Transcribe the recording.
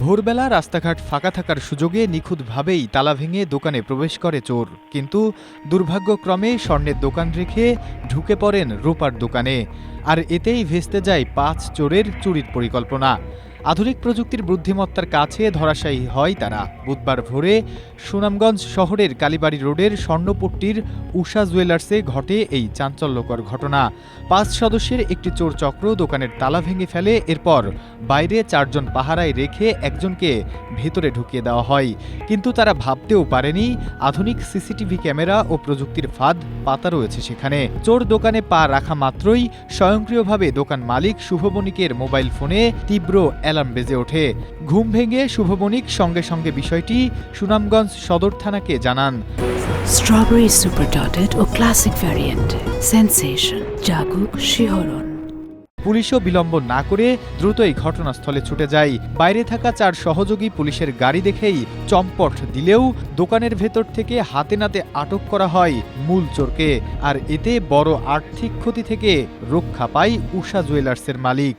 ভোরবেলা রাস্তাঘাট ফাঁকা থাকার সুযোগে নিখুঁতভাবেই তালা ভেঙে দোকানে প্রবেশ করে চোর, কিন্তু দুর্ভাগ্যক্রমে স্বর্ণের দোকান রেখে ঢুকে পড়েন রূপার দোকানে। আর এতেই ভেস্তে যায় ৫ চোরের চুরির পরিকল্পনা। আধুনিক প্রযুক্তির বুদ্ধিমত্তার কাছে ধরাশায়ী হয় তারা। বুধবার ভোরে সুনামগঞ্জ শহরের কালীবাড়ি রোডের স্বর্ণপট্টির উষা জুয়েলার্সে ঘটে এই চাঞ্চল্যকর ঘটনা। ৫ সদস্যের একটি চোর চক্র দোকানের তালা ভেঙে ফেলে, এরপর বাইরে ৪ জন পাহারায় রেখে একজনকে ভেতরে ঢুকিয়ে দেওয়া হয়। কিন্তু তারা ভাবতেও পারেনি আধুনিক সিসিটিভি ক্যামেরা ও প্রযুক্তির ফাঁদ পাতা রয়েছে সেখানে। চোর দোকানে পা রাখা মাত্রই স্বয়ংক্রিয়ভাবে দোকান মালিক শুভ বণিকের মোবাইল ফোনে তীব্র অ্যালার্ম বেজে ওঠে। ঘুম ভেঙে শুভ বণিক সঙ্গে সঙ্গে বিষয়টি সুনামগঞ্জ সদর থানাকে জানান। স্ট্রবেরি সুপার ডটেড ও ক্লাসিক ভ্যারিয়েন্টে সেন্সেশন জাগুক শিহরণ। পুলিশও বিলম্ব না করে দ্রুতই ঘটনাস্থলে ছুটে যায়। বাইরে থাকা ৪ সহযোগী পুলিশের গাড়ি দেখেই চম্পট দিলেও দোকানের ভেতর থেকে হাতে নাতে আটক করা হয় মূল চোরকে। আর এতে বড় আর্থিক ক্ষতি থেকে রক্ষা পায় উষা জুয়েলার্সের মালিক।